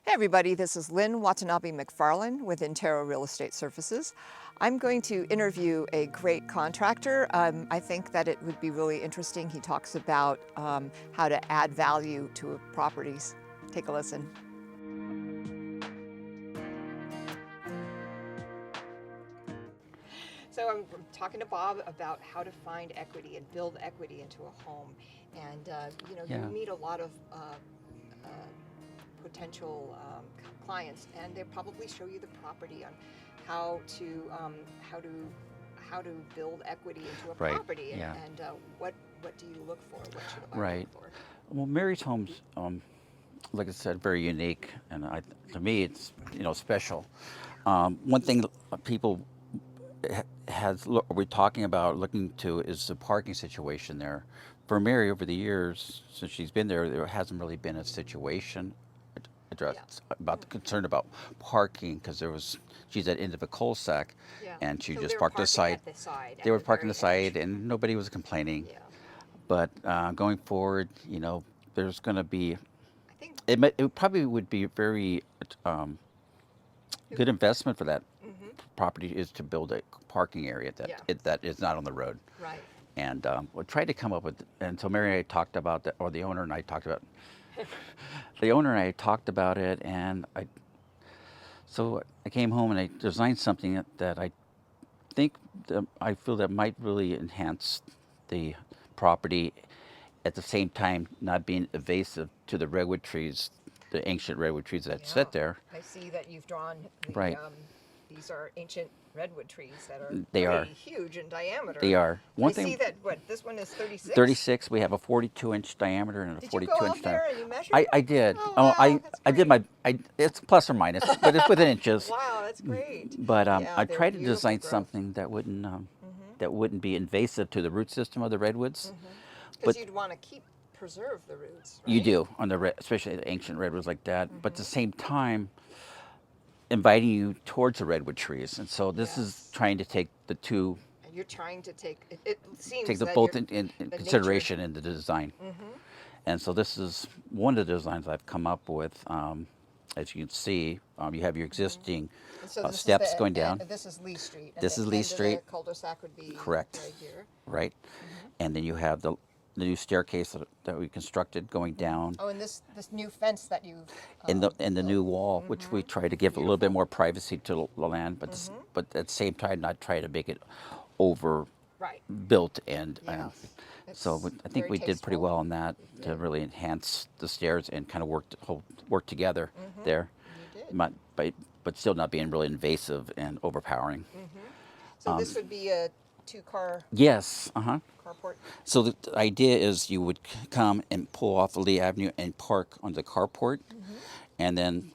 Hey everybody, this is Lynn Watanabe MacFarlane with Intero Real Estate Services. I'm going to interview a great contractor. I think that it would be really interesting. He talks about how to add value to properties. Take a listen. So I'm talking to Bob about how to find equity and build equity into a home. And you meet a lot of potential clients, and they probably show you the property on how to build equity into a Right. property, Yeah. and what do you look for? What should I Right. look for? Well, Mary's home's, like I said, very unique, and to me, it's special. One thing people we're talking about looking to is the parking situation there. For Mary, over the years since she's been there, there hasn't really been a situation addressed about the concern about parking because she's at the end of a cul-de-sac, Yeah. and she So just they're parked parking aside. at the side. They At were the parking very aside, edge. and nobody was complaining. Yeah. But going forward, there's going to be I think. it probably would be a very um, good investment for that property is to build a parking area Yeah. that is not on the road. Right. And we'll try to come up with. And so Mary and I talked about that, or the owner and I talked about. The owner and I talked about it, and so I came home and I designed something that I think I feel that might really enhance the property, at the same time not being invasive to the redwood trees, the ancient redwood trees that Yeah. sit there. I see that you've drawn the. Right. These are ancient redwood trees that are They pretty are. huge in diameter. They are. I see that. What, this one is 36. 36. We have a 42-inch diameter and a Did you 42 go inch out there diameter. and you measured? I did. Oh, Oh, wow, that's I did great. it's plus or minus, but it's within inches. Wow, that's great. But Yeah, I they're tried to beautiful design growth. something that wouldn't be invasive to the root system of the redwoods. Because But you'd want to preserve the roots, right? you do on especially the ancient redwoods like that. But at the same time, inviting you towards the redwood trees, and so this is Yes. trying to take the two, And you're trying to take, it seems take the that both you're, in the consideration in the design. Mm-hmm. And so this is one of the designs I've come up with. As you can see, you have your existing So this steps is going down. This is Lee Street. This is Lee end Street. Of the cul-de-sac would be Correct. right here. Right? And then you have the new staircase that we constructed going down, Oh, and this new fence that you've. and the new wall, which we try to give a little bit more privacy to the land, but but at the same time not try to make it over Right. built and. Yeah. So I think we did pretty well on that to really enhance the stairs and kind of work together there, You did. not, but still not being really invasive and overpowering. So this would be a two-car Yes, carport. So the idea is you would come and pull off Lee Avenue and park on the carport, and then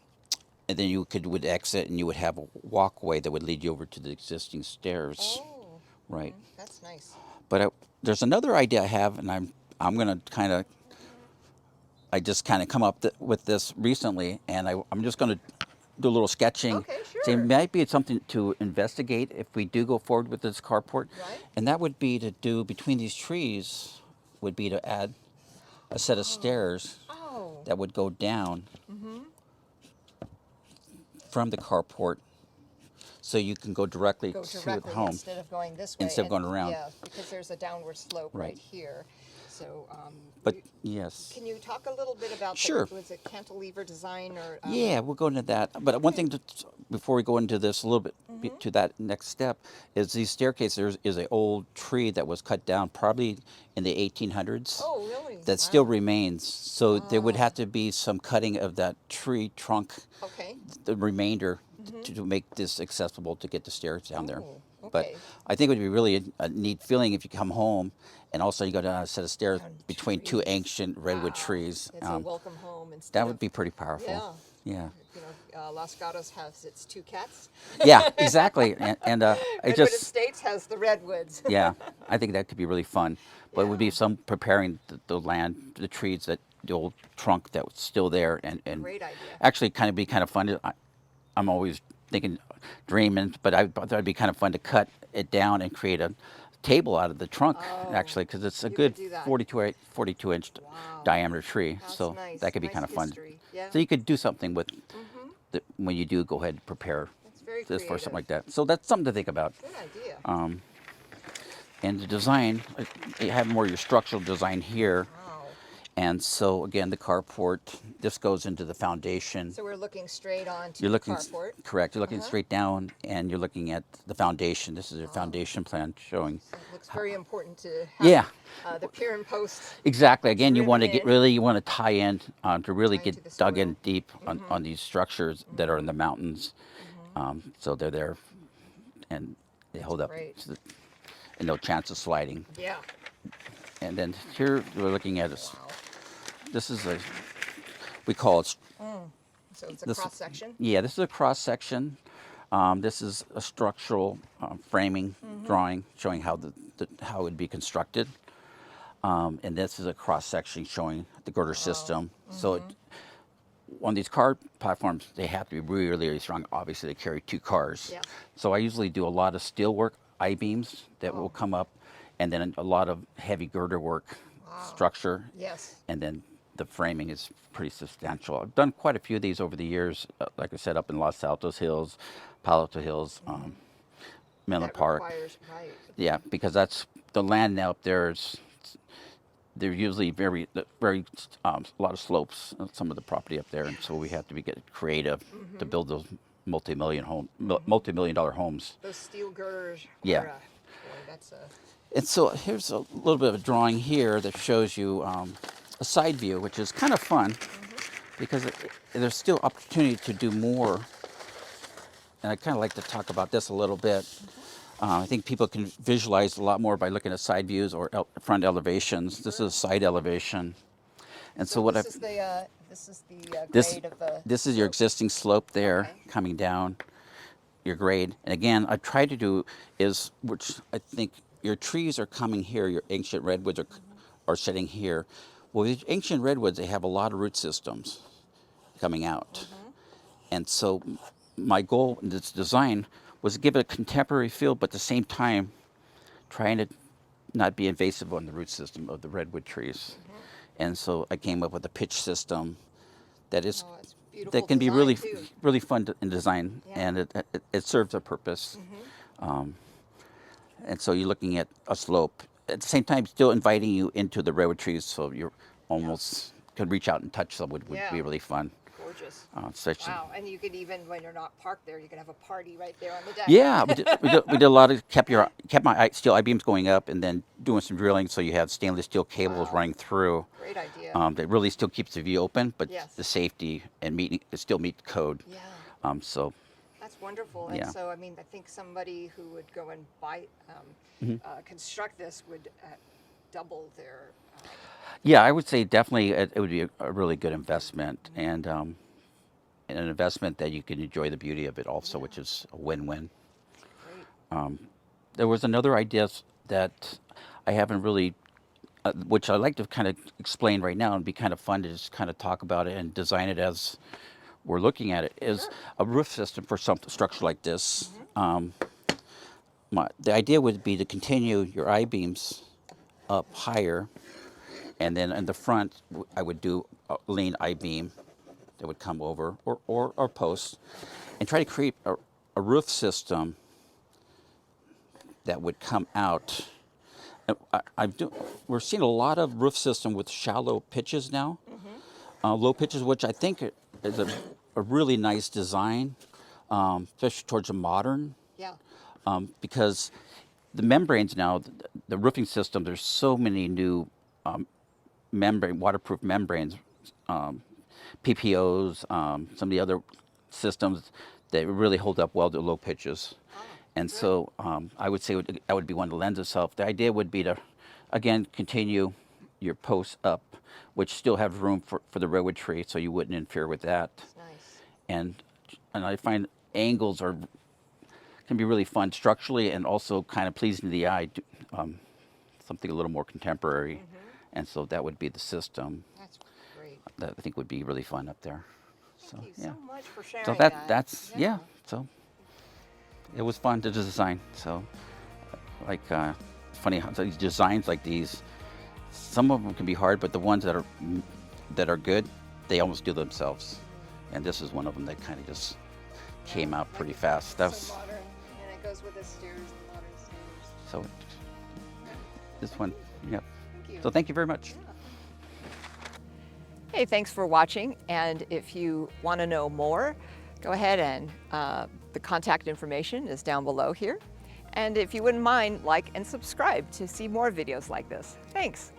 you would exit and you would have a walkway that would lead you over to the existing stairs. Oh, Right. that's nice. But there's another idea I have, and I'm gonna I just kind of come up with this recently, and I'm just gonna do a little sketching. Okay, So sure. it might be something to investigate if we do go forward with this carport, Right. and that would be to do between these trees, would be to add a set of stairs Oh. that would go down from the carport, so you can go directly Go to directly the home. instead of going this way. Instead of and- going around. Yeah, because there's a downward slope right, Right. here. So, But yes. can you talk a little bit about Sure. was it cantilever design or? Yeah, we'll go into that. But one thing before we go into this a little bit to that next step is these staircases. There is an old tree that was cut down probably in the 1800s. Oh, really? That still Wow. remains. So there would have to be some cutting of that tree trunk, Okay. the remainder, to make this accessible to get the stairs down there. Oh, But okay. I think it would be really a neat feeling if you come home and also you go down a set of stairs Down between two trees. ancient redwood Wow. trees. It's a welcome home instead That of, would be pretty powerful. Yeah. Yeah. You know, Los Gatos has its two cats. Yeah, exactly. And it Redwood just, Estates has the redwoods. yeah, I think that could be really fun. But it would be some preparing the land, the trees, the old trunk that was still there, and Great idea. actually kind of be kind of fun. I'm always thinking, dreaming, but I thought it'd be kind of fun to cut it down and create a table out of the trunk, actually, because it's a you good could do that. 42 inch Wow. diameter tree. That's so nice. that could be Nice kind of fun. history. Yeah. So you could do something with when you do go ahead and prepare That's very this for creative. something like that. So that's something to think about. Good idea. And the design, you have more your structural design here. Wow. And so again, the carport, this goes into the foundation. So we're looking straight onto You're the looking carport. correct. You're looking straight down, and you're looking at the foundation. This is your foundation plan showing. So it looks very important to have Yeah, the pier and posts exactly. Again, you want to driven get in. you want to tie in to really Tie get into the dug soil. in deep on these structures that are in the mountains. So they're there, and they hold up, great. and no chance of sliding. Yeah. And then here we're looking at Wow. this is we call it. So it's a This- cross section. Yeah, this is a cross section. This is a structural framing drawing showing how how it would be constructed. And this is a cross section showing the girder system. So on these car platforms, they have to be really, really strong. Obviously, they carry 2 cars. Yeah. So I usually do a lot of steel work, I-beams that will come up, and then a lot of heavy girder work, structure. Yes. And then the framing is pretty substantial. I've done quite a few of these over the years, like I said, up in Los Altos Hills, Palo Alto Hills, Menlo That Park. requires, right. Yeah, because that's the land now up there is. They're usually very a lot of slopes. Some of the property up there, and so we have to get creative to build those multi-million dollar homes. Those steel girders. Yeah. Boy, that's a. And so here's a little bit of a drawing here that shows you a side view, which is kind of fun because there's still opportunity to do more. And I kind of like to talk about this a little bit. I think people can visualize a lot more by looking at side views or front elevations. This is a side elevation. And so what this is the this grade of the. this is your slope. existing slope there Okay. coming down your grade. And again, I try to do is, which I think your trees are coming here, your ancient redwoods are sitting here. Well, these ancient redwoods, they have a lot of root systems coming out. And so my goal in this design was to give it a contemporary feel, but at the same time, trying to not be invasive on the root system of the redwood trees. And so I came up with a pitch system that is Oh, it's beautiful that can be design, really too. really fun in design, Yeah. and it serves a purpose. And so you're looking at a slope at the same time, still inviting you into the redwood trees, so you're almost could reach out and touch them would Yeah. be really fun. Gorgeous. Especially. Wow, and you could even, when you're not parked there, you could have a party right there on the deck. Yeah, we did a lot of kept my steel I-beams going up, and then doing some drilling, so you have stainless steel cables Wow. running through. Great idea. That really still keeps the view open, but Yes. the safety and still meet the code. Yeah. So That's wonderful. Yeah. And so, I mean, I think somebody who would go and construct this would double their. yeah, I would say definitely it would be a really good investment, and an investment that you can enjoy the beauty of it also, which is a win-win. Great. There was another idea that I haven't really, which I'd like to kind of explain right now, and be kind of fun to just kind of talk about it and design it as we're looking at it, is a roof system for some structure like this. The idea would be to continue your I-beams up higher, and then in the front, I would do a lean I-beam that would come over, or posts, and try to create a roof system that would come out. We're seeing a lot of roof system with shallow pitches now, low pitches, which I think is a really nice design, especially towards a modern. Yeah. Because the membranes now, the roofing system, there's so many new waterproof membranes, PPOs, some of the other systems that really hold up well to low pitches. And so I would say that would be one that lends itself. The idea would be to, again, continue your posts up, which still have room for the redwood tree, so you wouldn't interfere with that. That's nice. And I find angles can be really fun structurally, and also kind of pleasing to the eye. Something a little more contemporary, and so that would be the system That's great. that I think would be really fun up there. Thank you yeah. so much for sharing So that. that's yeah. So it was fun to design. So like funny how these designs like these, some of them can be hard, but the ones that are good they almost do themselves. And this is one of them that kind of just came out pretty fast. That was so modern, and it goes with the stairs and modern stairs. so. This one, yep. Thank you. So thank you very much. Hey, thanks for watching. And if you want to know more, go ahead and the contact information is down below here. And if you wouldn't mind, like and subscribe to see more videos like this. Thanks.